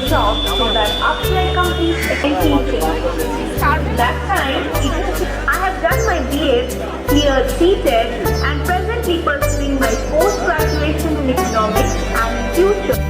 job so that after I complete teaching, that time I have done my BA, cleared CTET, and presently pursuing my post-graduation in economics and in future.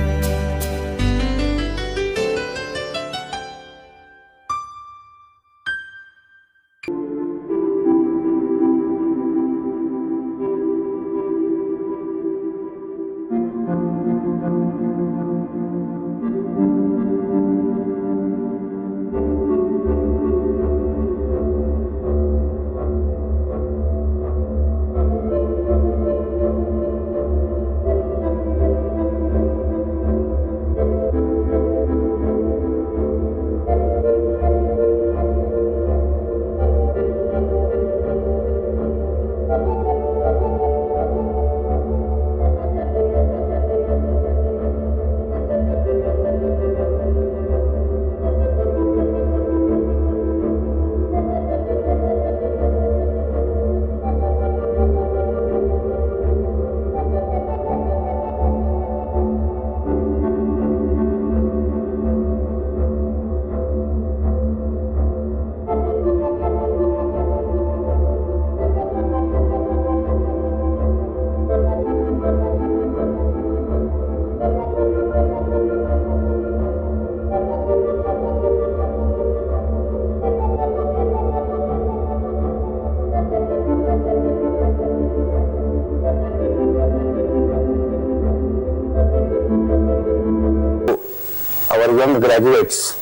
Our young graduates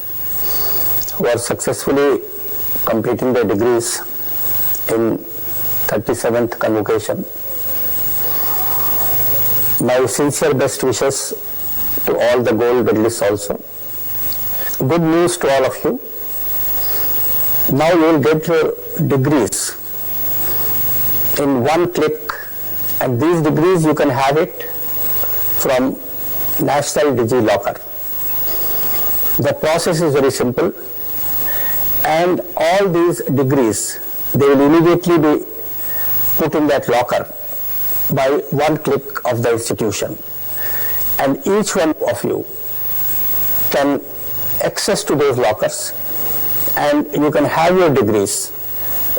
who are successfully completing their degrees in 37th Convocation. My sincere best wishes to all the gold medalists also. Good news to all of you. Now you will get your degrees in one click, and these degrees you can have it from National DigiLocker. The process is very simple, and all these degrees, they will immediately be put in that locker by one click of the institution, and each one of you can access to those lockers and you can have your degrees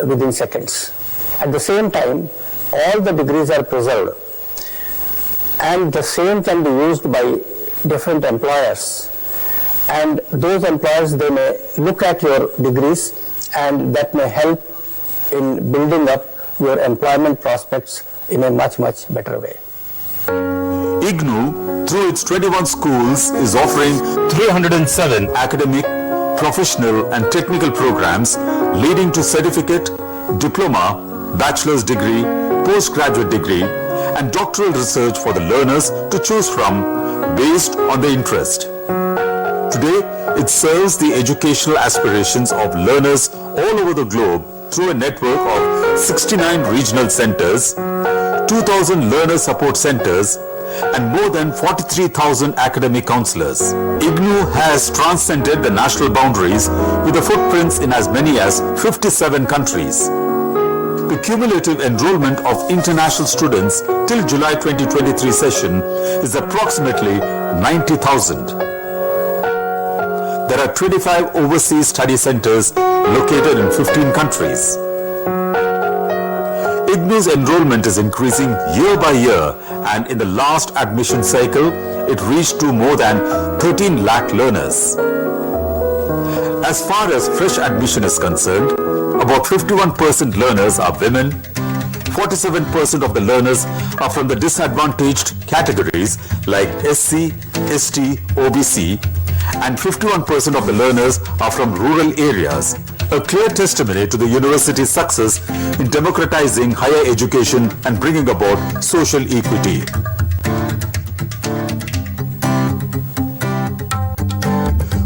within seconds. At the same time, all the degrees are preserved, and the same can be used by different employers, and those employers, they may look at your degrees, and that may help in building up your employment prospects in a much better way. IGNOU, through its 21 schools, is offering 307 academic, professional and technical programs leading to certificate, diploma, bachelor's degree, postgraduate degree and doctoral research for the learners to choose from based on their interest. Today, it serves the educational aspirations of learners all over the globe through a network of 69 regional centers, 2,000 learner support centers, and more than 43,000 academic counselors. IGNOU has transcended the national boundaries with the footprints in as many as 57 countries. The cumulative enrollment of international students till July 2023 session is approximately 90,000. There are 25 overseas study centers located in 15 countries. IGNOU's enrollment is increasing year by year, and in the last admission cycle, it reached to more than 13 lakh learners. As far as fresh admission is concerned, about 51% learners are women, 47% of the learners are from the disadvantaged categories like SC, ST, OBC, and 51% of the learners are from rural areas, a clear testimony to the university's success in democratizing higher education and bringing about social equity.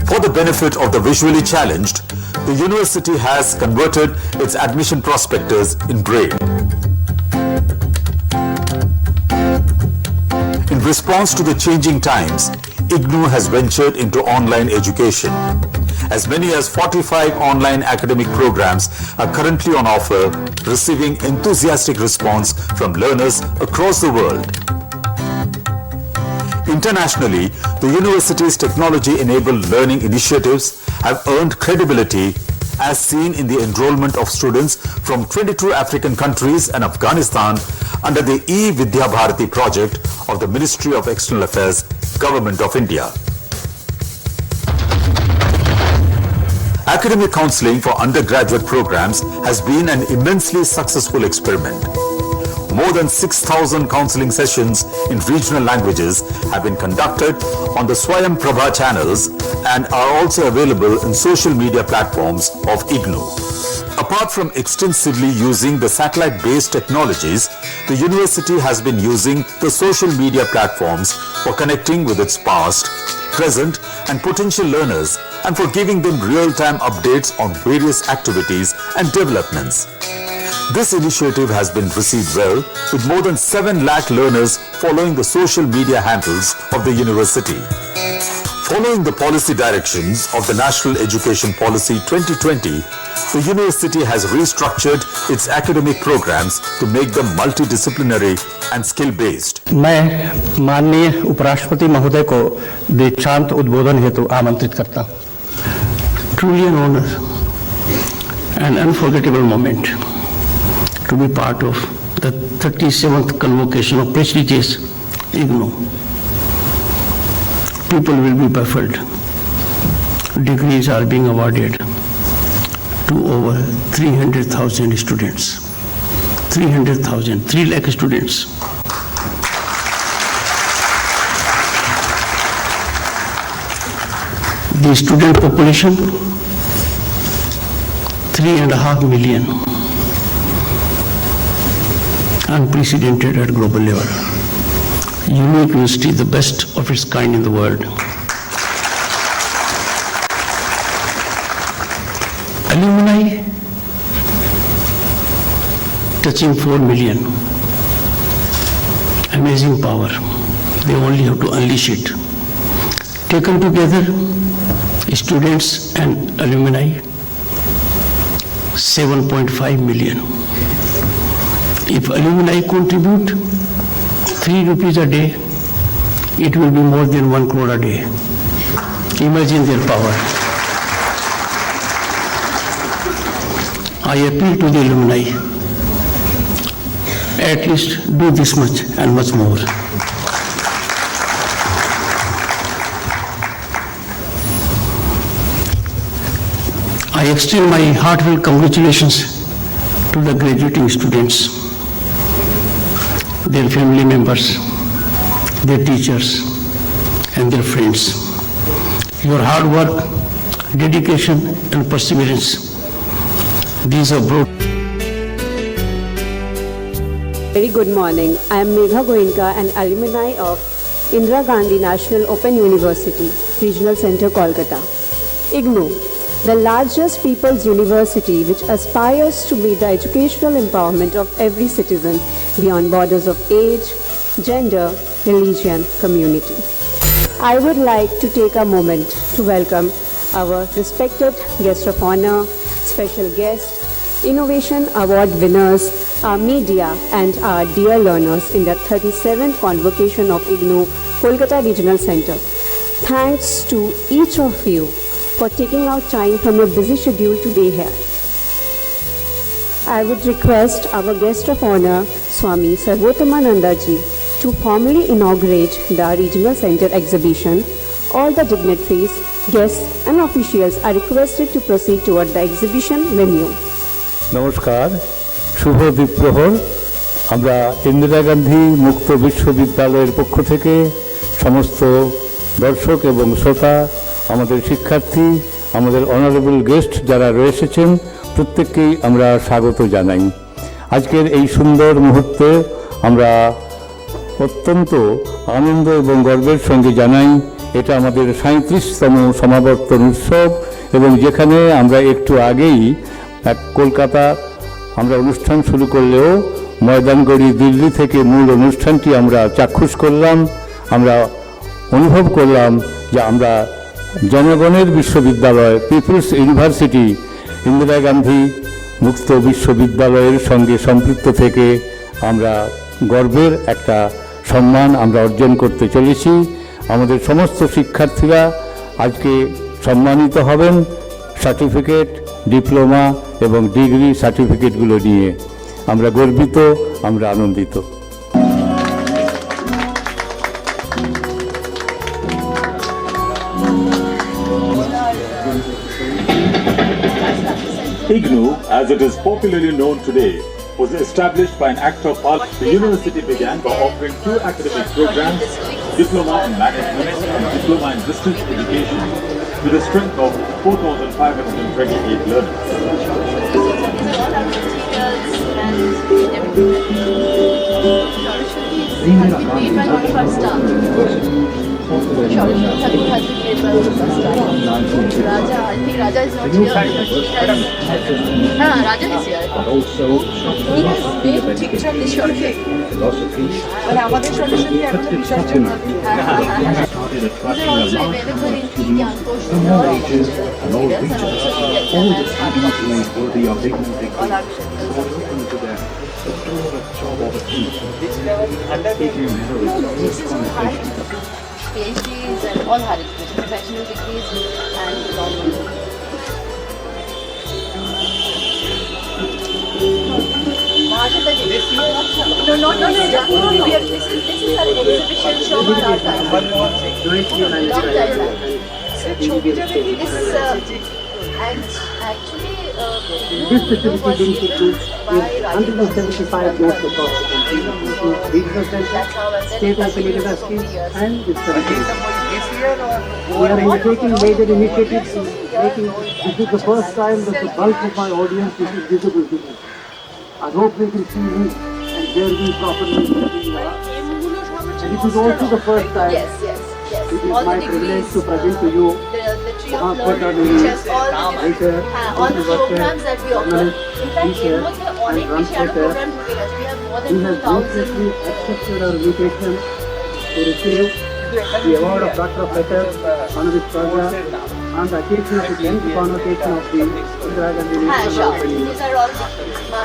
For the benefit of the visually challenged, the university has converted its admission prospectus in braille. In response to the changing times, IGNOU has ventured into online education. As many as 45 online academic programs are currently on offer, receiving enthusiastic response from learners across the world. In Internationally, the university's technology-enabled learning initiatives have earned credibility as seen in the enrollment of students from 22 African countries and Afghanistan under the E-Vidya Bharati project of the Ministry of External Affairs, Government of India. Academic counseling for undergraduate programs has been an immensely successful experiment. More than 6,000 counseling sessions in regional languages have been conducted on the Swayam Prabha channels and are also available in social media platforms of IGNOU. Apart from extensively using the satellite-based technologies, the university has been using the social media platforms for connecting with its past, present and potential learners and for giving them real-time updates on various activities and developments. This initiative has been received well, with more than 7 lakh learners following the social media handles of the university. Following the policy directions of the National Education Policy 2020, the university has restructured its academic programs to make them multidisciplinary and skill-based. मैं माननीय उपराष्ट्रपति महोदय को दीक्षांत उद्बोधन हेतु आमंत्रित करता हूँ. Truly an honor, an unforgettable moment to be part of the 37th convocation of prestigious IGNOU. People will be baffled. Degrees are being awarded to over 300,000 students. 300,000, 3 lakh students. The student population, 3.5 million. Unprecedented at global level. Unique university, the best of its kind in the world. Alumni touching 4 million. Amazing power. They only have to unleash it. Taken together, students and alumni, 7.5 million. If alumni contribute 3 rupees a day, it will be more than 1 crore a day. Imagine their power. I appeal to the alumni, at least do this much and much more. I extend my heartfelt congratulations to the graduating students, their family members, their teachers, and their friends. Your hard work, dedication, and perseverance, these are brought. Very good morning. I am Megha Goenka, an alumni of Indira Gandhi National Open University, Regional Centre Kolkata. IGNOU, the largest people's university which aspires to meet the educational empowerment of every citizen beyond borders of age, gender, religion, community. I would like to take a moment to welcome our respected guest of honor, special guests, Innovation Award winners, our media and our dear learners in the 37th Convocation of IGNOU, Kolkata Regional Centre. Thanks to each of you for taking out time from your busy schedule to be here. I would request our guest of honor, Swami Sarvottamananda ji, to formally inaugurate the Regional Centre exhibition. All the dignitaries, guests and officials are requested to proceed toward the exhibition venue. नमस्कार, शुभ দ্বীপ্রহর। আমরা ইন্দিরা গান্ধী মুক্ত বিশ্ববিদ্যালয়ের পক্ষ থেকে সমস্ত দর্শক এবং শ্রোতা, আমাদের শিক্ষার্থী, আমাদের অনারেবল গেস্ট যারা রয়েছেন প্রত্যেককেই আমরা স্বাগত জানাই। আজকের এই সুন্দর মুহূর্তে আমরা অত্যন্ত আনন্দ এবং গর্বের সঙ্গে জানাই এটা আমাদের 37তম সমাবর্তন উৎসব, এবং যেখানে আমরা একটু আগেই কলকাতা আমরা অনুষ্ঠান শুরু করলেও ময়দানগড়ি দিল্লি থেকে মূল অনুষ্ঠানটি আমরা চাক্ষুষ করলাম। আমরা অনুভব করলাম যে আমরা জনগণের বিশ্ববিদ্যালয়, পিপলস ইউনিভার্সিটি, ইন্দিরা গান্ধী মুক্ত বিশ্ববিদ্যালয়ের সঙ্গে সম্পৃক্ত থেকে আমরা গর্বের একটা সম্মান আমরা অর্জন করতে চলেছি। আমাদের সমস্ত শিক্ষার্থীরা আজকে সম্মানিত হবেন সার্টিফিকেট, ডিপ্লোমা এবং ডিগ্রি সার্টিফিকেটগুলো নিয়ে। আমরা গর্বিত, আমরা আনন্দিত। IGNOU, as it is popularly known today, was established by an Act of Parliament. The university began by offering 2 academic programs, Diploma in Management and Diploma in Distance Education, with a strength of 4,528 learners. Raja is not here. Raja is here. He has been teacher of the Shorshik. But আমাদের সদস্যদের এখন বিশেষ জন্য these are also available in campus and all regions and all this is all high PhDs and all high professional degrees and normal. No, not this is an exhibition show our archive. This and actually this facility being secured is 175 notes across the country, including regional centers, state and universities, and its territories. We are undertaking major initiatives in making this is the first time that the bulk of my audience is visible to me. I hope we can see me and hear me properly. And it is also the first time. Yes. It is my privilege to present to you the tree of learning, which has all the programs that we offer. In fact, in the অনেক বেশি আরো program ঢুকে গেছে. We have more than 2,000. He has graciously accepted our invitation to receive the award of Doctor of Letters honoris causa on the occasion of the 10th convocation of the Indira Gandhi National Open University. These are all masterpieces.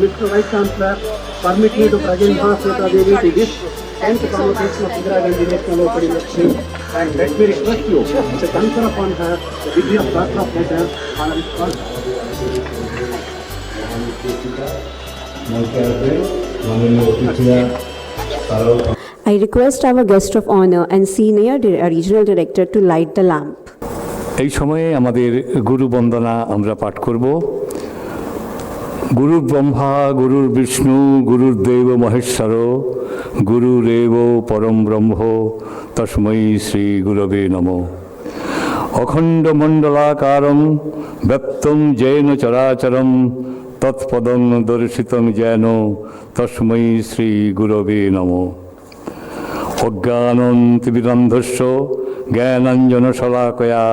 Mr. Vice-Chancellor, permit me to present Sujata Devi to this 10th convocation of Indira Gandhi National Open University, and let me request you to confer upon her the degree of Doctor of Letters honoris causa. I request our guest of honor and senior regional director to light the lamp. এই সময়ে আমাদের গুরু বন্দনা আমরা পাঠ করব। গুরুর ব্রহ্মা, গুরুর বিষ্ণু, গুরুর দেব মহেশ্বর, গুরুরেব পরম ব্রহ্ম, তস্मै শ্রী গুরবে নমঃ। অখণ্ড মণ্ডলাকারং ব্যপ্তং যেন চরাচরং তৎপদং দর্শিতং যেন তস্मै শ্রী গুরবে নমঃ। অজ্ঞানন্তিবিরন্ধস্য জ্ঞানাঞ্জনশলাকয়া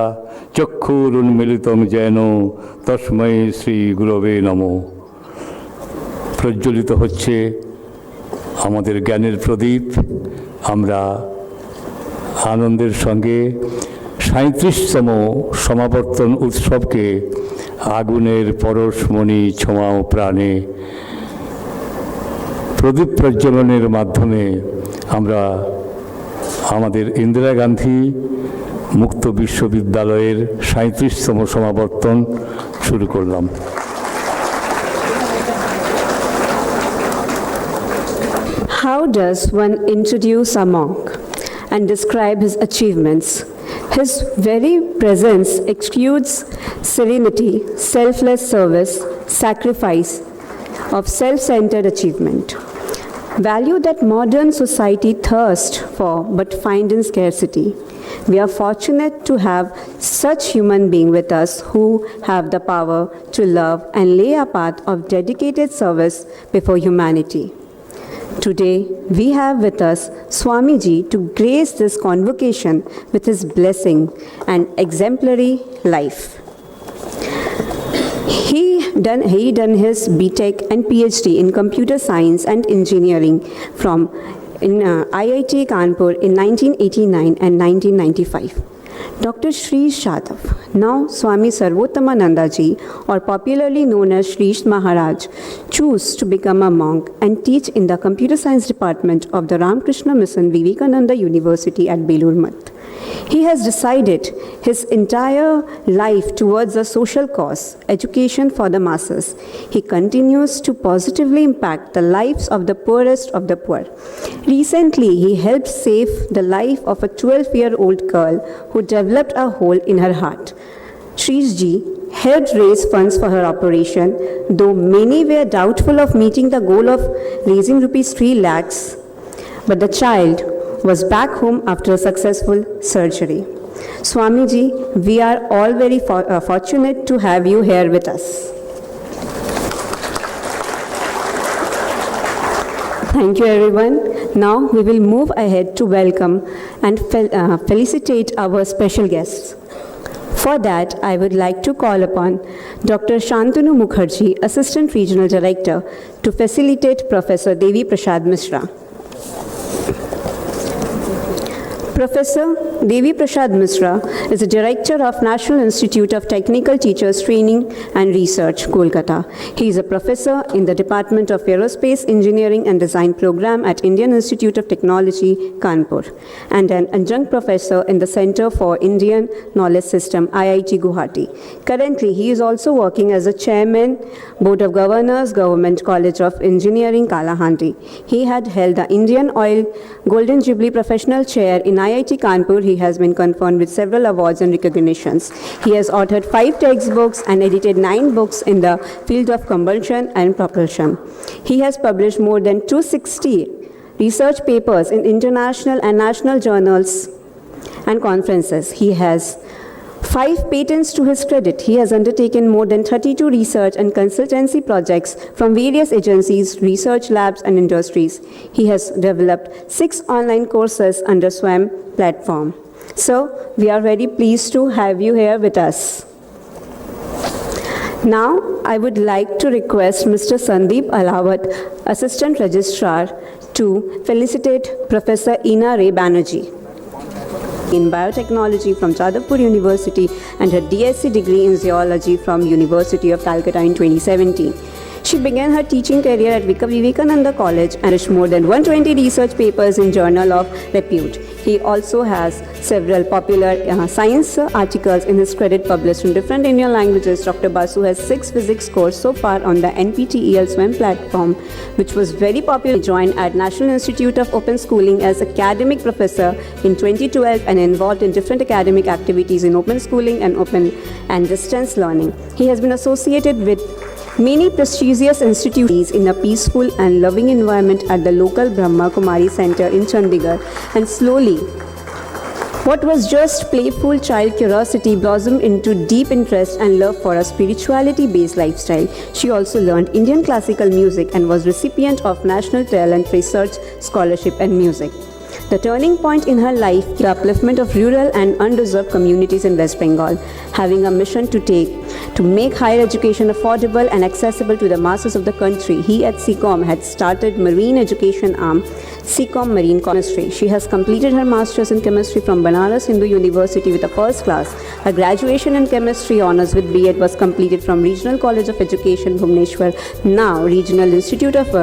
চক্ষুরুন্মিলিতং যেন তস্मै শ্রী গুরবে নমঃ। প্রজ্বলিত হচ্ছে আমাদের জ্ঞানের প্রদীপ। আমরা আনন্দের সঙ্গে ৩৭তম সমাবর্তন উৎসবকে আগুনের পরশমণি ছোঁয়াও প্রাণে প্রদীপ প্রজ্বলনের মাধ্যমে আমরা আমাদের ইন্দিরা গান্ধী মুক্ত বিশ্ববিদ্যালয়ের ৩৭তম সমাবর্তন শুরু করলাম। How does one introduce a monk and describe his achievements? His very presence exudes serenity, selfless service, sacrifice of self-centered achievement. Value that modern society thirsts for but find in scarcity. We are fortunate to have such human beings with us who have the power to love and lay a path of dedicated service before humanity. Today, we have with us Swamiji to grace this convocation with his blessing and exemplary life. He done his BTech and PhD in computer science and engineering from IIT Kanpur in 1989 and 1995. Dr. Shri Shadav Now, Swami Sarvottamananda ji, or popularly known as Sri Maharaj, chose to become a monk and teach in the Computer Science Department of the Ramakrishna Mission Vivekananda University at Belur Math. He has decided his entire life towards a social cause, education for the masses. He continues to positively impact the lives of the poorest of the poor. Recently, he helped save the life of a 12-year-old girl who developed a hole in her heart. Shriji helped raise funds for her operation, though many were doubtful of meeting the goal of raising rupees 3 lakhs, but the child was back home after a successful surgery. Swamiji, we are all very fortunate to have you here with us. Thank you, everyone. Now we will move ahead to welcome and felicitate our special guests. For that, I would like to call upon Dr. Shantanu Mukherjee, Assistant Regional Director, to facilitate Professor Devi Prasad Mishra. Professor Devi Prasad Mishra is the Director of National Institute of Technical Teachers Training and Research, Kolkata. He is a professor in the Department of Aerospace Engineering and Design Program at Indian Institute of Technology, Kanpur, and an adjunct professor in the Center for Indian Knowledge System, IIT Guwahati. Currently, he is also working as a Chairman, Board of Governors, Government College of Engineering, Kalahandi. He had held the Indian Oil Golden Jubilee Professional Chair in IIT Kanpur. He has been conferred with several awards and recognitions. He has authored 5 textbooks and edited 9 books in the field of combustion and propulsion. He has published more than 260 research papers in international and national journals and conferences. He has 5 patents to his credit. He has undertaken more than 32 research and consultancy projects from various agencies, research labs, and industries. He has developed 6 online courses under Swami platform. So, we are very pleased to have you here with us. Now, I would like to request Mr. Sandeep Alawat, Assistant Registrar, to felicitate Professor Ina Ray Banerjee in biotechnology from Jadavpur University and her DSc degree in zoology from University of Calcutta in 2017. She began her teaching career at Vivekananda College and published more than 120 research papers in Journal of Repute. He also has several popular science articles in his credit published in different Indian languages. Dr. Basu has 6 physics courses so far on the NPTEL Swami platform, which was very popular. He joined at National Institute of Open Schooling as academic professor in 2012 and involved in different academic activities in open schooling and open and distance learning. He has been associated with many prestigious institutions in a peaceful and loving environment at the local Brahma Kumari Center in Chandigarh, and slowly, what was just playful child curiosity blossomed into deep interest and love for a spirituality-based lifestyle. She also learned Indian classical music and was recipient of National Talent Research Scholarship and Music. The turning point in her life, the upliftment of rural and underserved communities in West Bengal, having a mission to make higher education affordable and accessible to the masses of the country. He at CCOM had started marine education arm, CCOM Marine Chemistry. She has completed her master's in chemistry from Banaras Hindu University with a first class. Her graduation in chemistry honors with B.Ed was completed from Regional College of Education, Bhubaneswar, now Regional Institute of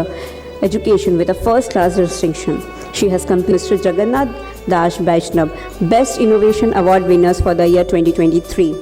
Education with a first class distinction. She has completed Mr. Jagannath Das Vaishnav Best Innovation Award winners for the year 2023.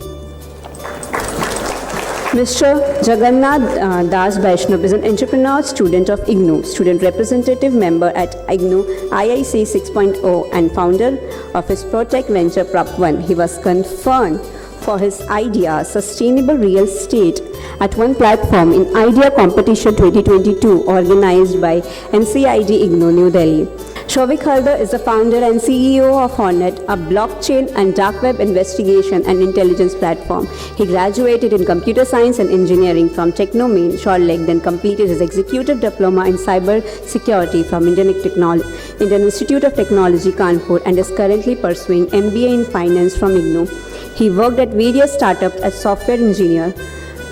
Mr. Jagannath Das Vaishnav is an entrepreneur student of IGNOU, student representative member at IGNOU IIC 6.0 and founder of his Protech venture Prop 1. He was confirmed for his idea Sustainable Real Estate at one platform in Idea Competition 2022 organized by NCID IGNOU New Delhi. Shouvik Haldar is the founder and CEO of Hornet, a blockchain and dark web investigation and intelligence platform. He graduated in computer science and engineering from Technomain, Short Lake, then completed his executive diploma in cyber security from Indian Institute of Technology, Kanpur, and is currently pursuing MBA in finance from IGNOU. He worked at various startups as software engineer,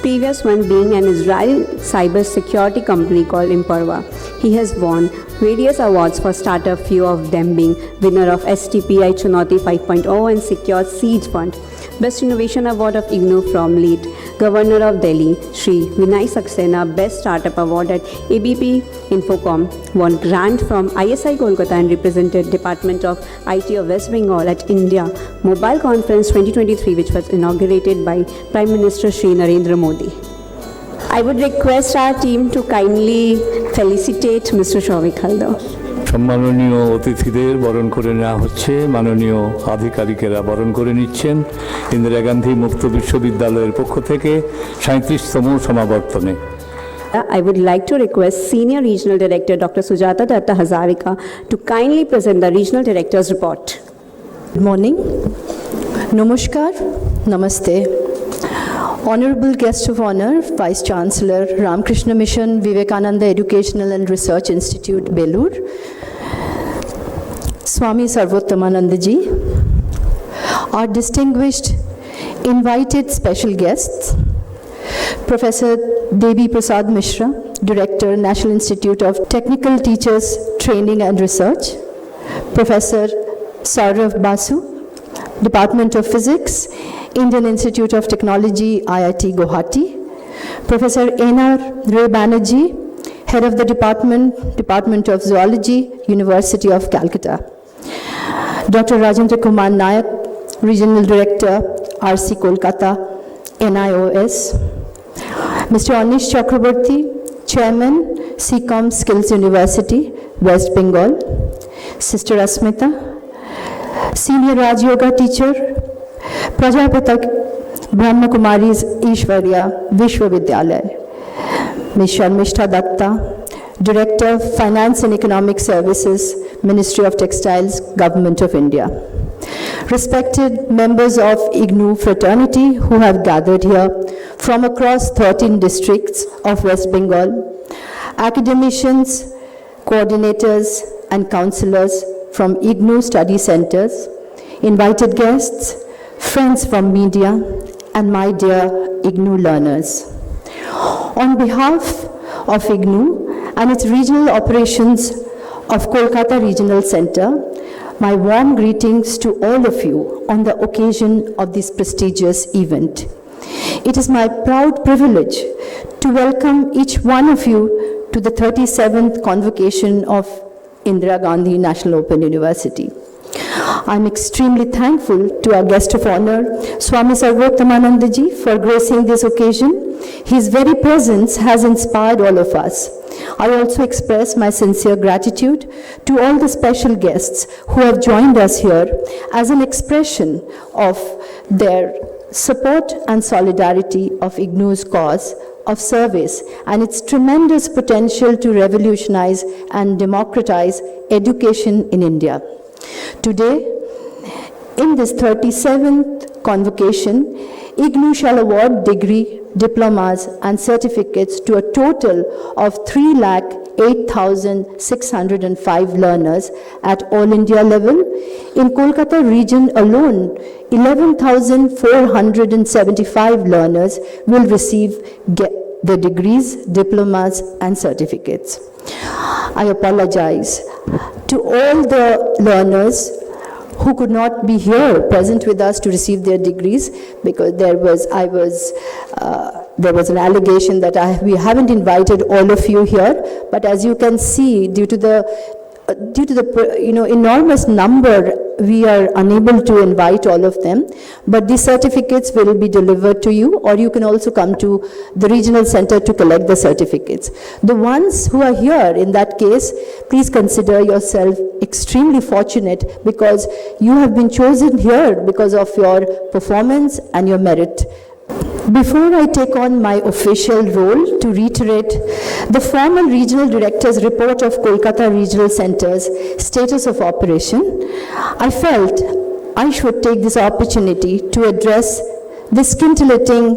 previous one being an Israeli cyber security company called Imperva. He has won various awards for startup, few of them being winner of STPI Chunauti 5.0 and Secure Seed Fund. Best Innovation Award of IGNOU from late Governor of Delhi, Shri Vinay Saxena. Best Startup Award at ABP Infocom. Won grant from ISI Kolkata and represented Department of IT of West Bengal at India Mobile Conference 2023, which was inaugurated by Prime Minister Shri Narendra Modi. I would request our team to kindly felicitate Mr. Shawik Halder. সম্মাননীয় অতিথিদের বরণ করে নেওয়া হচ্ছে, মাননীয় আধিকারিকেরা বরণ করে নিচ্ছেন ইন্দিরা গান্ধী মুক্ত বিশ্ববিদ্যালয়ের পক্ষ থেকে 37তম সমাবর্তনে। I would like to request Senior Regional Director Dr. Sujata Dutta Hazarika to kindly present the Regional Director's report. Good morning. Namaskar. Namaste. Honorable Guest of Honor, Vice-Chancellor, Ramakrishna Mission, Vivekananda Educational and Research Institute, Belur, Swami Sarvottamananda ji, our distinguished invited special guests, Professor Devi Prasad Mishra, Director, National Institute of Technical Teachers Training and Research, Professor Saurav Basu, Department of Physics, Indian Institute of Technology, IIT Guwahati, Professor Enar Ray Banerjee, Head of the Department of Zoology, University of Calcutta, Dr. Rajendra Kumar Nayak, Regional Director, RC Kolkata, NIOS, Mr. Anish Chakraborty, Chairman, CCOM Skills University, West Bengal, Sister Asmita, Senior Raj Yoga Teacher, Prajapatak Brahma Kumaris Ishwarya Vishwavidyalaya, Ms. Sharmishta Datta, Director of Finance and Economic Services, Ministry of Textiles, Government of India. Respected members of IGNOU fraternity who have gathered here from across 13 districts of West Bengal, academicians, coordinators and counselors from IGNOU study centers, invited guests, friends from media, and my dear IGNOU learners. On behalf of IGNOU and its regional operations of Kolkata Regional Centre, my warm greetings to all of you on the occasion of this prestigious event. It is my proud privilege to welcome each one of you to the 37th Convocation of Indira Gandhi National Open University. I'm extremely thankful to our guest of honor, Swami Sarvottamananda ji, for gracing this occasion. His very presence has inspired all of us. I also express my sincere gratitude to all the special guests who have joined us here as an expression of their support and solidarity of IGNOU's cause of service and its tremendous potential to revolutionize and democratize education in India. Today, in this 37th Convocation, IGNOU shall award degree, diplomas and certificates to a total of 3,08,605 learners at all India level. In Kolkata region alone, 11,475 learners will receive their degrees, diplomas and certificates. I apologize to all the learners who could not be here present with us to receive their degrees, because there was an allegation that we haven't invited all of you here, but as you can see, due to the enormous number, we are unable to invite all of them, but these certificates will be delivered to you, or you can also come to the regional center to collect the certificates. The ones who are here, in that case, please consider yourself extremely fortunate, because you have been chosen here because of your performance and your merit. Before I take on my official role to reiterate the formal regional director's report of Kolkata Regional Centre's status of operation, I felt I should take this opportunity to address this scintillating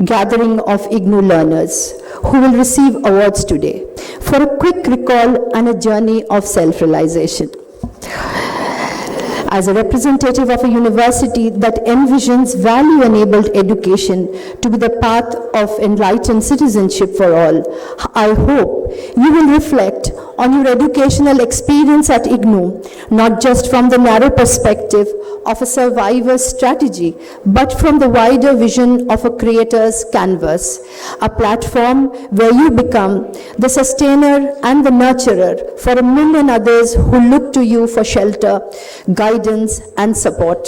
gathering of IGNOU learners who will receive awards today for a quick recall and a journey of self-realization. As a representative of a university that envisions value-enabled education to be the path of enlightened citizenship for all, I hope you will reflect on your educational experience at IGNOU, not just from the narrow perspective of a survivor's strategy, but from the wider vision of a creator's canvas, a platform where you become the sustainer and the nurturer for a million others who look to you for shelter, guidance, and support.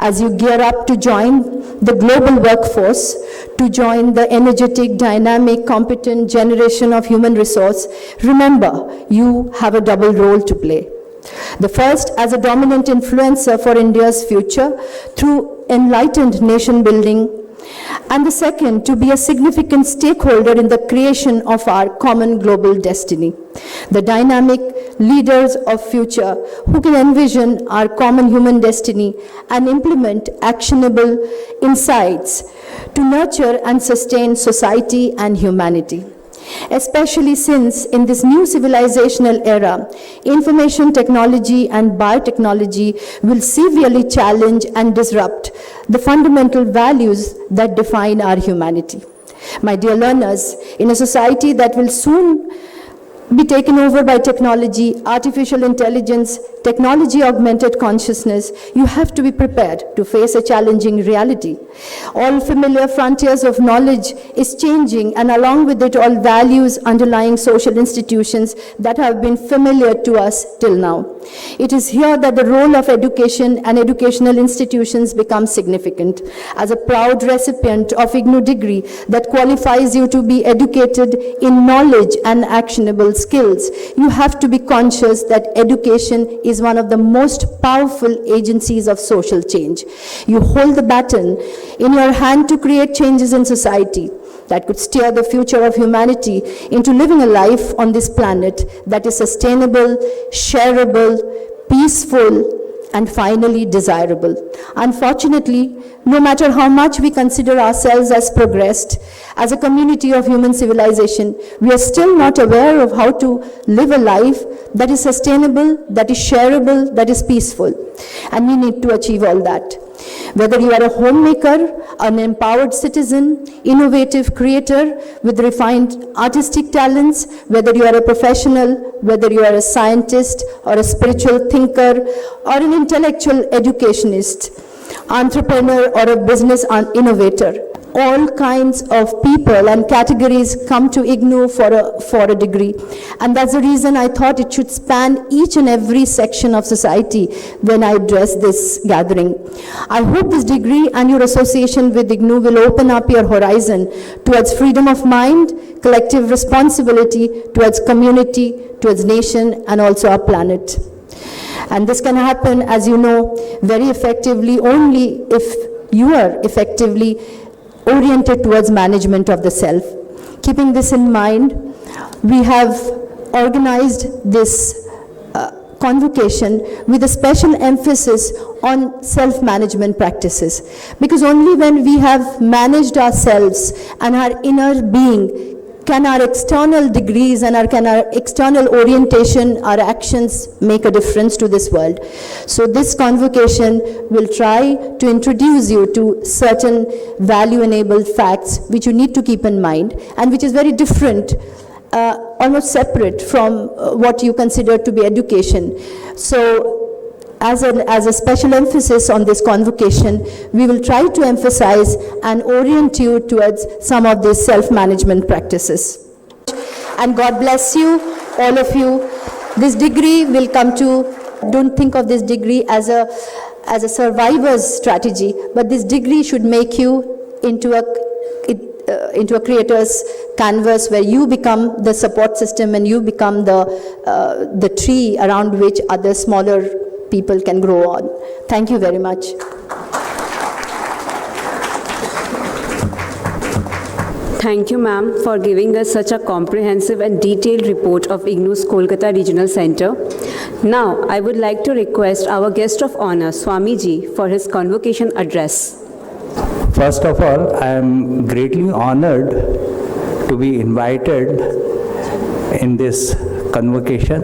As you gear up to join the global workforce, to join the energetic, dynamic, competent generation of human resource, remember, you have a double role to play. The first, as a dominant influencer for India's future through enlightened nation building, and the second, to be a significant stakeholder in the creation of our common global destiny. The dynamic leaders of future who can envision our common human destiny and implement actionable insights to nurture and sustain society and humanity. Especially since in this new civilizational era, information technology and biotechnology will severely challenge and disrupt the fundamental values that define our humanity. My dear learners, in a society that will soon be taken over by technology, artificial intelligence, technology-augmented consciousness, you have to be prepared to face a challenging reality. All familiar frontiers of knowledge is changing, and along with it, all values underlying social institutions that have been familiar to us till now. It is here that the role of education and educational institutions becomes significant. As a proud recipient of IGNOU degree that qualifies you to be educated in knowledge and actionable skills, you have to be conscious that education is one of the most powerful agencies of social change. You hold the baton in your hand to create changes in society that could steer the future of humanity into living a life on this planet that is sustainable, shareable, peaceful, and finally desirable. Unfortunately, no matter how much we consider ourselves as progressed, as a community of human civilization, we are still not aware of how to live a life that is sustainable, that is shareable, that is peaceful. And we need to achieve all that. Whether you are a homemaker, an empowered citizen, innovative creator with refined artistic talents, whether you are a professional, whether you are a scientist or a spiritual thinker or an intellectual educationist, entrepreneur or a business innovator, all kinds of people and categories come to IGNOU for a degree. And that's the reason I thought it should span each and every section of society when I address this gathering. I hope this degree and your association with IGNOU will open up your horizon towards freedom of mind, collective responsibility, towards community, towards nation, and also our planet. And this can happen, as you know, very effectively only if you are effectively oriented towards management of the self. Keeping this in mind, we have organized this convocation with a special emphasis on self-management practices. Because only when we have managed ourselves and our inner being can our external degrees and can our external orientation, our actions make a difference to this world. So this convocation will try to introduce you to certain value-enabled facts which you need to keep in mind and which is very different, almost separate from what you consider to be education. So as a special emphasis on this convocation, we will try to emphasize and orient you towards some of these self-management practices. And God bless you, all of you. This degree will come to, don't think of this degree as a survivor's strategy, but this degree should make you into a creator's canvas where you become the support system and you become the tree around which other smaller people can grow on. Thank you very much. Thank you, ma'am, for giving us such a comprehensive and detailed report of IGNOU's Kolkata Regional Centre. Now, I would like to request our guest of honor, Swami ji, for his convocation address. First of all, I am greatly honored to be invited in this convocation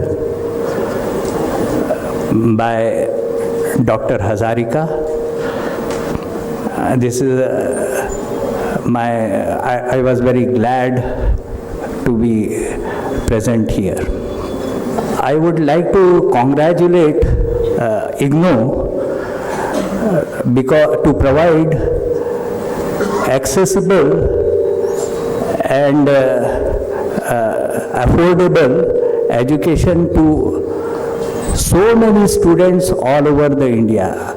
by Dr. Hazarika. This is I was very glad to be present here. I would like to congratulate IGNOU because to provide accessible and affordable education to so many students all over the India.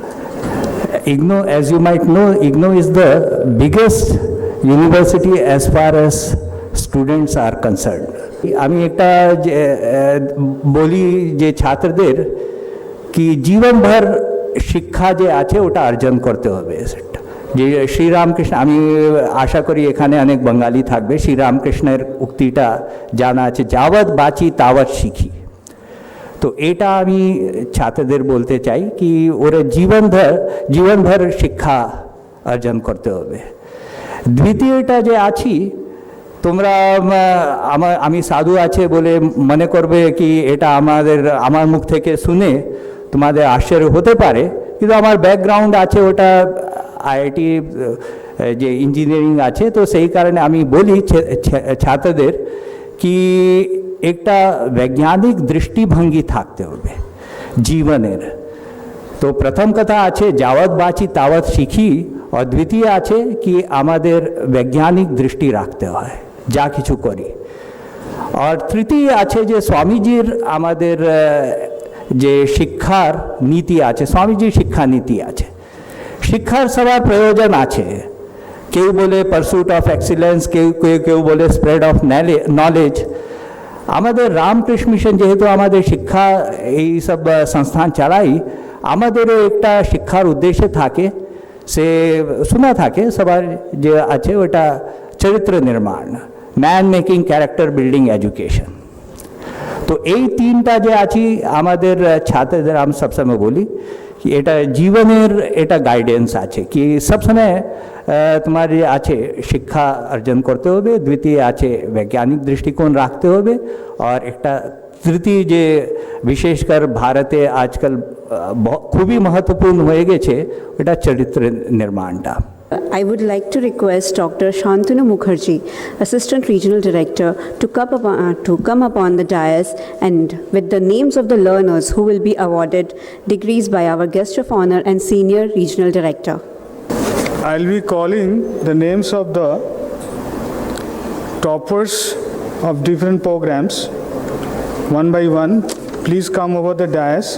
IGNOU, as you might know, IGNOU is the biggest university as far as students are concerned. আমি একটা বলি যে ছাত্রদের কি জীবনভর শিক্ষা যে আছে ওটা অর্জন করতে হবে সেটা যে শ্রীরামকৃষ্ণ আমি আশা করি এখানে অনেক বাঙালি থাকবে শ্রীরামকৃষ্ণের উক্তিটা জানা আছে যাবৎ বাঁচি তাবৎ শিখি তো এটা আমি ছাত্রদের বলতে চাই কি ওরা জীবনভর শিক্ষা অর্জন করতে হবে দ্বিতীয়টা যে আছি তোমরা আমি সাধু আছে বলে মনে করবে কি এটা আমার মুখ থেকে শুনে তোমাদের আশ্চর্য হতে পারে কিন্তু আমার ব্যাকগ্রাউন্ড আছে ওটা আইআইটি যে ইঞ্জিনিয়ারিং আছে তো সেই কারণে আমি বলি ছাত্রদের কি একটা বৈজ্ঞানিক দৃষ্টিভঙ্গি থাকতে হবে জীবনের তো প্রথম কথা আছে যাবৎ বাঁচি তাবৎ শিখি আর দ্বিতীয় আছে কি আমাদের বৈজ্ঞানিক দৃষ্টি রাখতে হয় যা কিছু করি আর তৃতীয় আছে যে স্বামীজির আমাদের যে শিক্ষার নীতি আছে স্বামীজির শিক্ষা নীতি আছে শিক্ষার সবার প্রয়োজন আছে কেউ বলে পারসুট অফ এক্সিলেন্স কেউ বলে স্প্রেড অফ নলেজ আমাদের রামকৃষ্ণ মিশন যেহেতু আমাদের শিক্ষা এই সব সংস্থান চালাই আমাদেরও একটা শিক্ষার উদ্দেশ্যে থাকে সে শোনা থাকে সবার যে আছে ওটা চরিত্র নির্মাণ man making character building education তো এই তিনটা যে আছি আমাদের ছাত্রদের আমি সবসময় বলি কি এটা জীবনের এটা গাইডেন্স আছে কি সবসময় তোমার যে আছে শিক্ষা অর্জন করতে হবে দ্বিতীয় আছে বৈজ্ঞানিক দৃষ্টিকোণ রাখতে হবে আর একটা তৃতীয় যে বিশেষকর ভারতে আজকাল খুবই মহত্বপূর্ণ হয়ে গেছে এটা চরিত্র নির্মাণটা I would like to request Dr. Shantanu Mukherjee, Assistant Regional Director, to come upon the dais and with the names of the learners who will be awarded degrees by our Guest of Honor and Senior Regional Director. I'll be calling the names of the toppers of different programs one by one. Please come over the dais.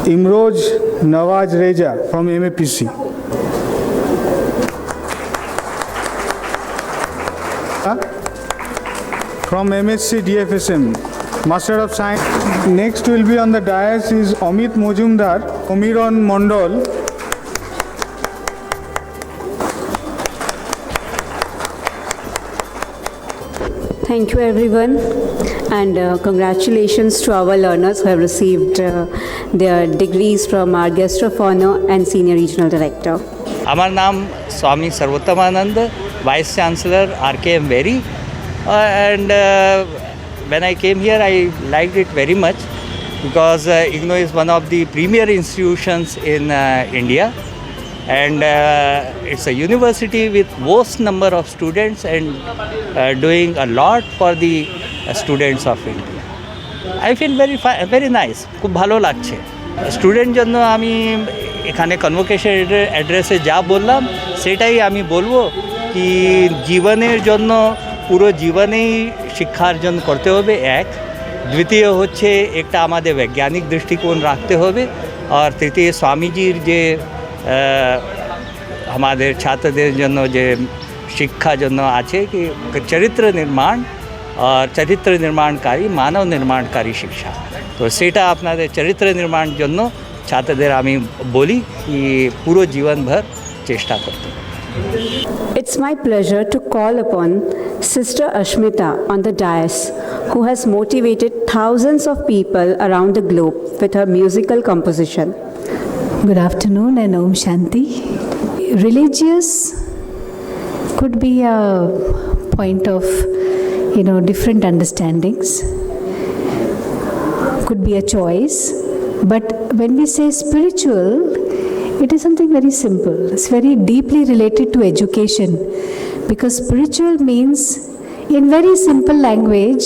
Imroj Nawaz Reza from MAPC. From MSc DFSM, Master of Science. Next will be on the dais is Amit Mojumdar, Omiron Mondol. Thank you everyone and congratulations to our learners who have received their degrees from our Guest of Honor and Senior Regional Director. আমার নাম Swami Sarvottamananda, Vice-Chancellor RKM Very and when I came here I liked it very much because IGNOU is one of the premier institutions in India and it's a university with most number of students and doing a lot for the students of India. I feel very nice. খুব ভালো লাগছে student জন্য আমি এখানে convocation অ্যাড্রেসে যা বললাম সেটাই আমি বলবো কি জীবনের জন্য পুরো জীবনেই শিক্ষা অর্জন করতে হবে এক দ্বিতীয় হচ্ছে একটা আমাদের বৈজ্ঞানিক দৃষ্টিকোণ রাখতে হবে আর তৃতীয় স্বামীজির যে আমাদের ছাত্রদের জন্য যে শিক্ষা জন্য আছে কি চরিত্র নির্মাণ আর চরিত্র নির্মাণকারী মানব নির্মাণকারী শিক্ষা তো সেটা আপনাদের চরিত্র নির্মাণ জন্য ছাত্রদের আমি বলি কি পুরো জীবনভর চেষ্টা করতে It's my pleasure to call upon Sister Ashmita on the dais, who has motivated thousands of people around the globe with her musical composition. Good afternoon and Om Shanti. Religious could be a point of, different understandings, could be a choice, but when we say spiritual, it is something very simple. It's very deeply related to education because spiritual means In very simple language,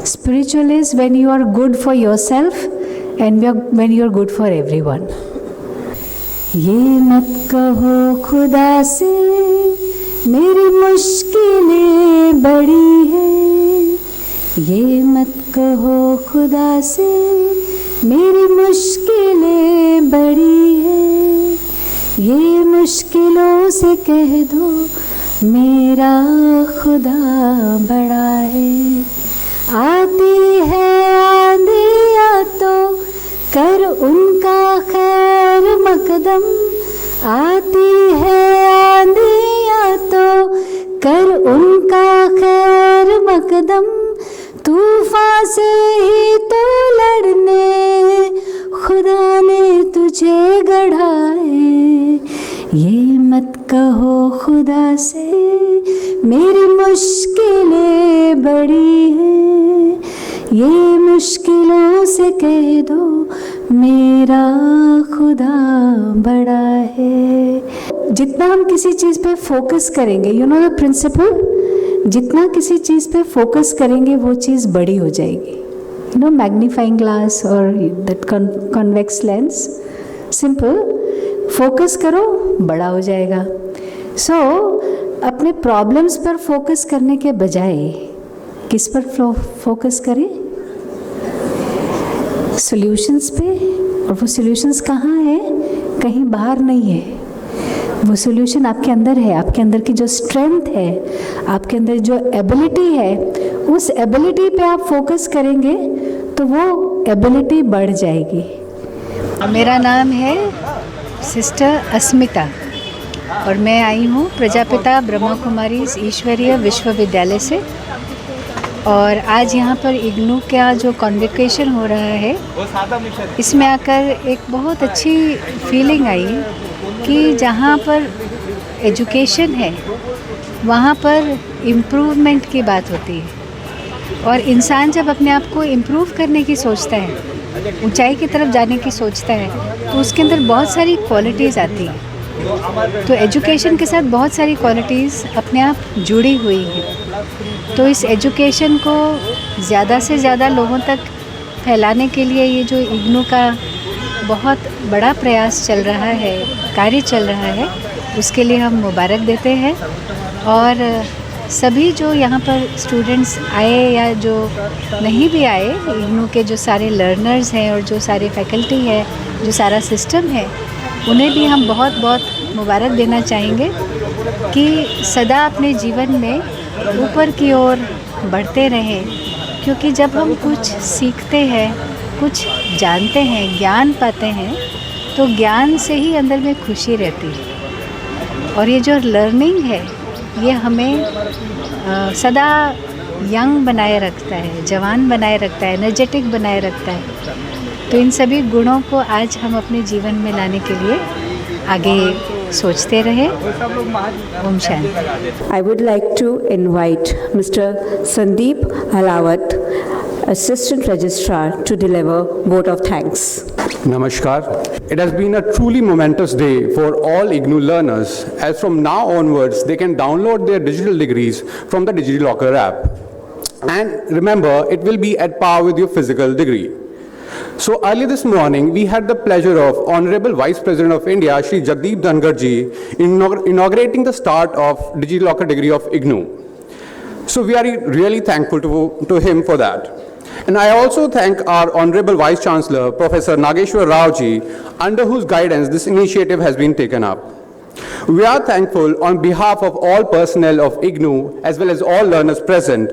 spiritual is when you are good for yourself and when you are good for everyone. ये मत कहो खुदा से मेरी मुश्किलें बड़ी हैं, ये मत कहो खुदा से मेरी मुश्किलें बड़ी हैं, ये मुश्किलों से कह दो मेरा खुदा बड़ा है। आती है आंधिया तो कर उनका खैर मकदम, आती है आंधिया तो कर उनका खैर मकदम, तूफान से ही तो लड़ने खुदा ने तुझे गढ़ा है। ये मत कहो खुदा से मेरी मुश्किलें बड़ी हैं, ये मुश्किलों से कह दो मेरा खुदा बड़ा है। जितना हम किसी चीज़ पे फोकस करेंगे, यू नो द प्रिंसिपल, जितना किसी चीज़ पे फोकस करेंगे वो चीज़ बड़ी हो जाएगी। यू नो मैग्नीफाइंग ग्लास और that convex lens, simple, focus करो बड़ा हो जाएगा। सो अपने प्रॉब्लम्स पर फोकस करने के बजाय किस पर फोकस करें? सॉल्यूशंस पे। और वो सॉल्यूशंस कहाँ है? कहीं बाहर नहीं है, वो सॉल्यूशन आपके अंदर है। आपके अंदर की जो स्ट्रेंथ है, आपके अंदर जो एबिलिटी है, उस एबिलिटी पे आप फोकस करेंगे तो वो एबिलिटी बढ़ जाएगी। मेरा नाम है सिस्टर अस्मिता और मैं आई हूँ प्रजापिता ब्रह्मा कुमारी ईश्वरीय विश्वविद्यालय से। और आज यहाँ पर इग्नू का जो कॉन्वोकेशन हो रहा है, इसमें आकर एक बहुत अच्छी फीलिंग आई कि जहाँ पर एजुकेशन है वहाँ पर इम्प्रूवमेंट की बात होती है। और इंसान जब अपने आप को इम्प्रूव करने की सोचता है, ऊंचाई की तरफ जाने की सोचता है, तो उसके अंदर बहुत सारी क्वालिटीज़ आती हैं। तो एजुकेशन के साथ बहुत सारी क्वालिटीज़ अपने आप जुड़ी हुई हैं। तो इस एजुकेशन को ज़्यादा से ज़्यादा लोगों तक फैलाने के लिए ये जो इग्नू का बहुत बड़ा प्रयास चल रहा है, कार्य चल रहा है, उसके लिए हम मुबारक देते हैं। और सभी जो यहाँ पर स्टूडेंट्स आए या जो नहीं भी आए, इग्नू के जो सारे लर्नर्स हैं और जो सारे फैकल्टी है, जो सारा सिस्टम है, उन्हें भी हम बहुत बहुत मुबारक देना चाहेंगे कि सदा अपने जीवन में ऊपर की ओर बढ़ते रहें। क्योंकि जब हम कुछ सीखते हैं, कुछ जानते हैं, ज्ञान पाते हैं, तो ज्ञान से ही अंदर में खुशी रहती है। और ये जो लर्निंग है, ये हमें सदा यंग बनाए रखता है, जवान बनाए रखता है, एनर्जेटिक बनाए रखता है। तो इन सभी गुणों को आज हम अपने जीवन में लाने के लिए आगे सोचते रहे। Om Shanti. I would like to invite Mr. Sandeep Halawat, Assistant Registrar, to deliver vote of thanks. Namaskar. It has been a truly momentous day for all IGNOU learners, as from now onwards they can download their digital degrees from the DigiLocker app. And remember, it will be at par with your physical degree. So early this morning, we had the pleasure of Honorable Vice President of India, Shri Jagdeep Dhangar ji, inaugurating the start of DigiLocker degree of IGNOU. So we are really thankful to him for that. And I also thank our Honorable Vice-Chancellor, Professor Nageshwar Rao ji, under whose guidance this initiative has been taken up. We are thankful on behalf of all personnel of IGNOU, as well as all learners present,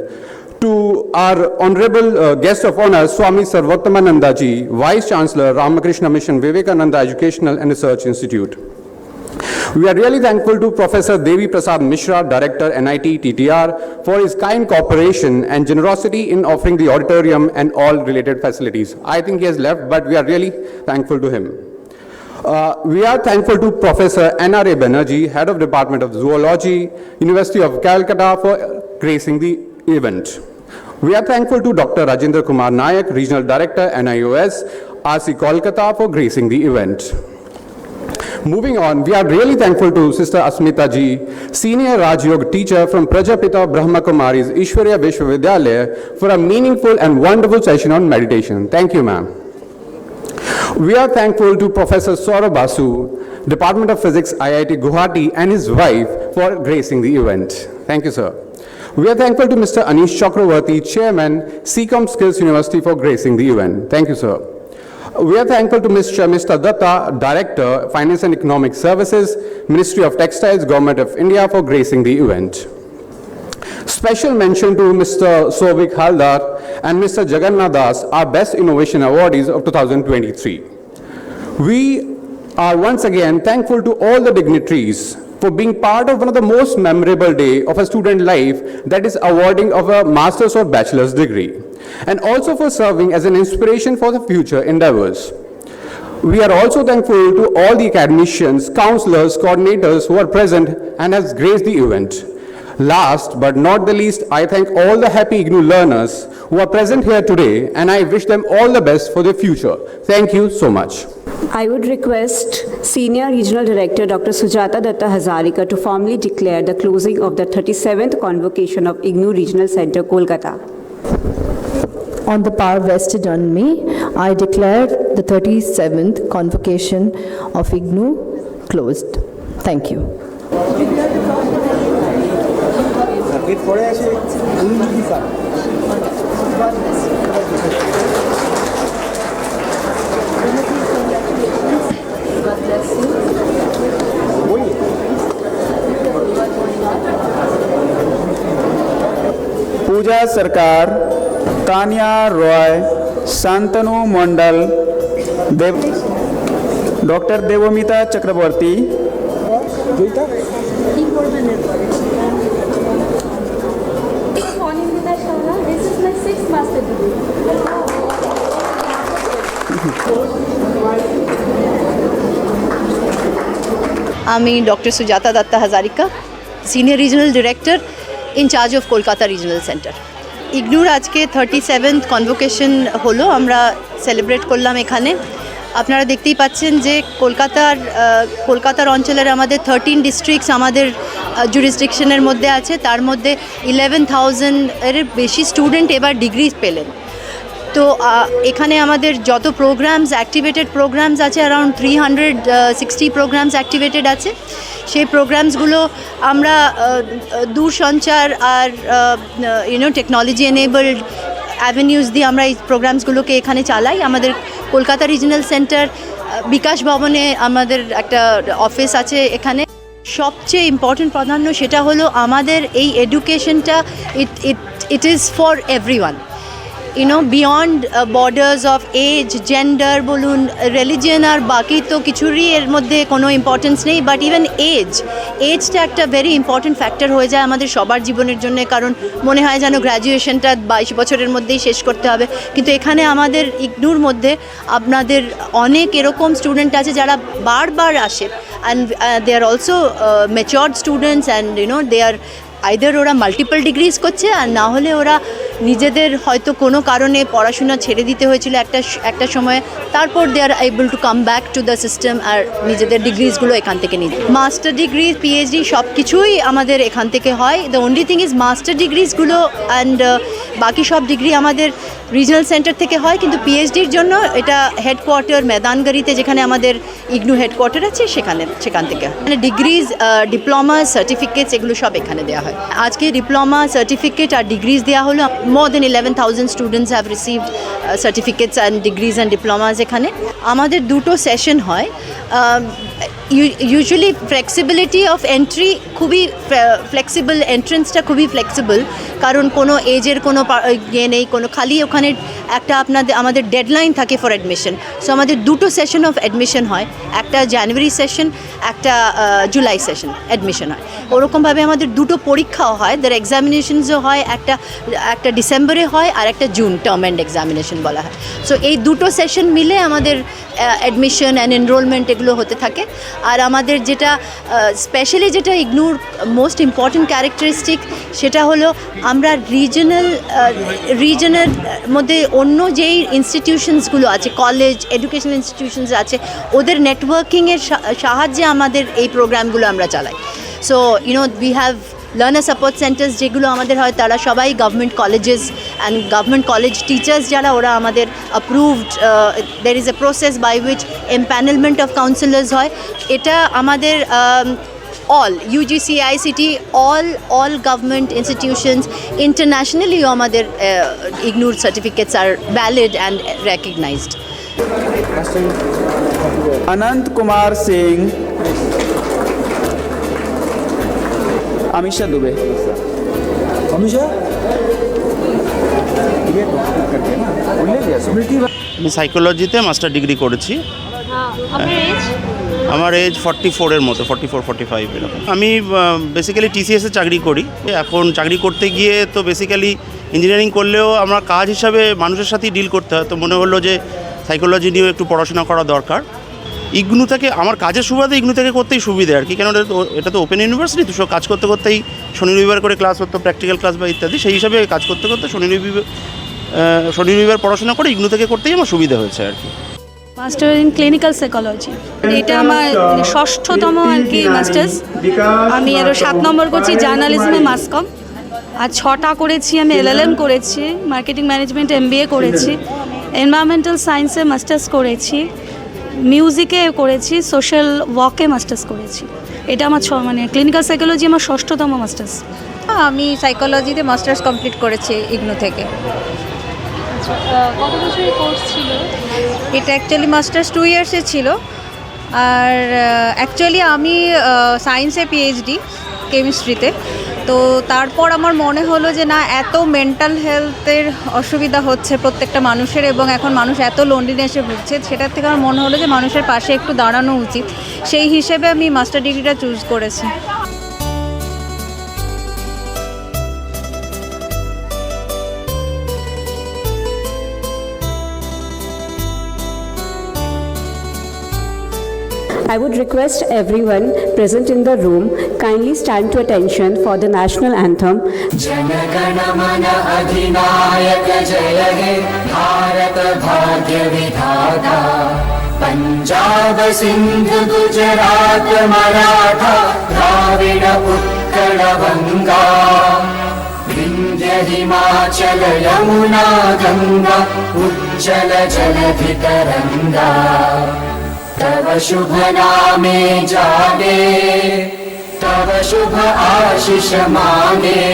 to our Honorable Guest of Honor, Swami Sarvottamananda ji, Vice-Chancellor, Ramakrishna Mission, Vivekananda Educational and Research Institute. We are really thankful to Professor Devi Prasad Mishra, Director, NIT TTR, for his kind cooperation and generosity in offering the auditorium and all related facilities. I think he has left, but we are really thankful to him. We are thankful to Professor N.R.A. Banerjee, Head of Department of Zoology, University of Calcutta, for gracing the event. We are thankful to Dr. Rajendra Kumar Nayak, Regional Director, NIOS, RC Kolkata, for gracing the event. Moving on, we are really thankful to Sister Asmita ji, Senior Raj Yoga teacher from Prajapita Brahma Kumari's Ishwarya Vishwavidyalaya for a meaningful and wonderful session on meditation. Thank you, ma'am. We are thankful to Professor Saurabh Basu, Department of Physics, IIT Guwahati, and his wife for gracing the event. Thank you, sir. We are thankful to Mr. Anish Chakravarti, Chairman, CCOM Skills University, for gracing the event. Thank you, sir. We are thankful to Mr. Dutta, Director, Finance and Economic Services, Ministry of Textiles, Government of India, for gracing the event. Special mention to Mr. Sovik Haldar and Mr. Jagannath Das, our Best Innovation Awardees of 2023. We are once again thankful to all the dignitaries for being part of one of the most memorable day of a student life, that is awarding of a master's or bachelor's degree, and also for serving as an inspiration for the future endeavors. We are also thankful to all the academicians, counselors, coordinators who are present and has graced the event. Last but not the least, I thank all the happy IGNOU learners who are present here today, and I wish them all the best for their future. Thank you so much. I would request Senior Regional Director Dr. Sujata Dutta Hazarika to formally declare the closing of the 37th Convocation of IGNOU Regional Centre Kolkata. On the power vested on me, I declare the 37th Convocation of IGNOU closed. Thank you. Puja Sarkar, Tania Roy, Shantanu Mandal, doctor Debmita Chakraborty, আমি doctor Sujata Dutta Hazarika, senior regional director in charge of Kolkata regional centre. ইগনুর আজকে 37th convocation হলো, আমরা celebrate করলাম এখানে। আপনারা দেখতেই পাচ্ছেন যে কলকাতার অঞ্চলের আমাদের 13 ডিস্ট্রিক্টস আমাদের জুরিসডিকশনের মধ্যে আছে, তার মধ্যে 11,000-এর বেশি স্টুডেন্ট এবার ডিগ্রি পেলেন। তো এখানে আমাদের যত প্রোগ্রামস, অ্যাক্টিভেটেড প্রোগ্রামস আছে, অ্যারাউন্ড 360 প্রোগ্রামস অ্যাক্টিভেটেড আছে। সেই প্রোগ্রামসগুলো আমরা দূরসঞ্চার আর টেকনোলজি এনেবলড অ্যাভিনিউজ দিয়ে আমরা এই প্রোগ্রামসগুলোকে এখানে চালাই। আমাদের কলকাতা রিজনাল সেন্টার বিকাশ ভবনে আমাদের একটা অফিস আছে এখানে। সবচেয়ে ইম্পর্টেন্ট প্রাধান্য সেটা হলো আমাদের এই এডুকেশনটা it is for everyone, beyond borders of age, gender বলুন, রিলিজিয়ন আর বাকি তো কিছুরই এর মধ্যে কোনো ইম্পর্টেন্স নেই, বাট ইভেন এজটা একটা ভেরি ইম্পর্টেন্ট ফ্যাক্টর হয়ে যায় আমাদের সবার জীবনের জন্য। কারণ মনে হয় যেন গ্র্যাজুয়েশনটা 22 বছরের মধ্যেই শেষ করতে হবে, কিন্তু এখানে আমাদের ইগনুর মধ্যে আপনাদের অনেক এরকম স্টুডেন্ট আছে যারা বারবার আসে, and they are also matured students, and they are either ওরা মাল্টিপল ডিগ্রিজ করছে, আর না হলে ওরা নিজেদের হয়তো কোনো কারণে পড়াশোনা ছেড়ে দিতে হয়েছিল একটা সময়ে, তারপর they are able to come back to the system আর নিজেদের ডিগ্রিজগুলো এখান থেকে নিতে। মাস্টার ডিগ্রি, পিএইচডি সব কিছুই আমাদের এখান থেকে হয়। The only thing is master ডিগ্রিজগুলো অ্যান্ড বাকি সব ডিগ্রি আমাদের রিজনাল সেন্টার থেকে হয়, কিন্তু পিএইচডির জন্য এটা হেডকোয়ার্টার মেদানগড়িতে, যেখানে আমাদের ইগনু হেডকোয়ার্টার আছে, সেখান থেকে মানে ডিগ্রিজ, ডিপ্লোমা, সার্টিফিকেটস এগুলো সব এখানে দেওয়া হয়। আজকে ডিপ্লোমা, সার্টিফিকেট আর ডিগ্রিজ দেওয়া হলো। মোর দেন 11,000 students have received certificates and degrees and diplomas এখানে। আমাদের দুটো সেশন হয়। ইউজুয়ালি ফ্লেক্সিবিলিটি অফ এন্ট্রি খুবই ফ্লেক্সিবল, এন্ট্রেন্সটা খুবই ফ্লেক্সিবল, কারণ কোনো এজের কোনো ইয়ে নেই, কোনো খালি ওখানে একটা আমাদের ডেডলাইন থাকে ফর অ্যাডমিশন। সো আমাদের দুটো সেশন অফ অ্যাডমিশন হয়, একটা জানুয়ারি সেশন, একটা জুলাই সেশন অ্যাডমিশন হয়। ওরকমভাবে আমাদের দুটো পরীক্ষাও হয়, দের এক্সামিনেশনসও হয়, একটা ডিসেম্বরে হয় আর একটা জুন, টার্ম অ্যান্ড এক্সামিনেশন বলা হয়। সো এই দুটো সেশন মিলে আমাদের অ্যাডমিশন অ্যান্ড এনরোলমেন্ট এগুলো হতে থাকে। আর আমাদের যেটা স্পেশালি যেটা ইগনুর মোস্ট ইম্পর্টেন্ট ক্যারেক্টারিস্টিক, সেটা হলো আমরা রিজনাল মধ্যে অন্য যেই ইনস্টিটিউশনসগুলো আছে, কলেজ, এডুকেশনাল ইনস্টিটিউশনস আছে, ওদের নেটওয়ার্কিংয়ের সাহায্যে আমাদের এই প্রোগ্রামগুলো আমরা চালাই। So we have learner support centres, যেগুলো আমাদের হয় তারা সবাই government colleges and government college teachers যারা, ওরা আমাদের approved. There is a process by which empanelment of counsellors হয়। এটা আমাদের all UGC, ICT, all government institutions, internationally আমাদের IGNOU certificates are valid and recognized. अनंत कुमार सिंह, अमीषा दुबे। আমি সাইকোলজিতে মাস্টার ডিগ্রি করেছি। আমার এজ 44-এর মতো, 44-45 এরকম। আমি বেসিক্যালি TCS-এ চাকরি করি। এখন চাকরি করতে গিয়ে তো বেসিক্যালি ইঞ্জিনিয়ারিং করলেও আমার কাজ হিসাবে মানুষের সাথেই ডিল করতে হয়, তো মনে হলো যে সাইকোলজি নিয়েও একটু পড়াশোনা করা দরকার। IGNOU থেকে আমার কাজের সুবাদে IGNOU থেকে করতেই সুবিধে আর কি, কেন এটা তো ওপেন ইউনিভার্সিটি, তো সব কাজ করতে করতেই শনি রবিবার করে ক্লাস হতো, প্র্যাকটিক্যাল ক্লাস বা ইত্যাদি, সেই হিসাবে কাজ করতে করতে শনি রবিবার পড়াশোনা করে IGNOU থেকে করতেই আমার সুবিধা হয়েছে আর কি। মাস্টার ইন ক্লিনিক্যাল সাইকোলজি, এটা আমার 6ষ্ঠতম আর কি মাস্টার্স। আমি আরও 7 নম্বর করছি জার্নালিজমে মাস কম, আর 6টা করেছি আমি LLM করেছি, মার্কেটিং ম্যানেজমেন্ট MBA করেছি, এনভায়রনমেন্টাল সায়েন্সে মাস্টার্স করেছি, মিউজিকে করেছি, সোশ্যাল ওয়ার্কে মাস্টার্স করেছি। এটা আমার মানে ক্লিনিক্যাল সাইকোলজি আমার 6ষ্ঠতম মাস্টার্স। আমি সাইকোলজিতে মাস্টার্স কমপ্লিট করেছি IGNOU থেকে। কত বছরের কোর্স ছিল এটা? অ্যাকচুয়ালি মাস্টার্স 2 ইয়ার্সের ছিল। আর অ্যাকচুয়ালি আমি সায়েন্সে PhD কেমিস্ট্রিতে। তো তারপর আমার মনে হলো যে না, এত মেন্টাল হেলথের অসুবিধা হচ্ছে প্রত্যেকটা মানুষের, এবং এখন মানুষ এত লোনলিনেসে ভুগছে, সেটার থেকে আমার মনে হলো যে মানুষের পাশে একটু দাঁড়ানো উচিত। সেই হিসেবে আমি মাস্টার ডিগ্রিটা চুজ করেছি। I would request everyone present in the room kindly stand to attention for the national anthem. Jana Gana Mana Adhinayaka Jaya He Bharat Bhagya Vidhata Punjab Sindhu Gujarat Maratha Dravida Utkala Vanga Vindhya Himachala Yamuna Ganga Ujjala Jaladhi Taranga तव शुभ नामे जागे, तव शुभ आशीष मांगे,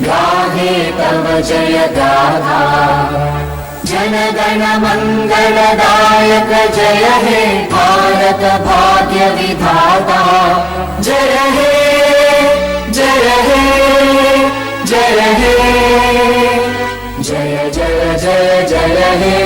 गाहे तव जय गाथा। जन गण मंगलदायक जय हे भारत भाग्य विधाता। जय हे जय हे जय हे जय जय जय जय हे।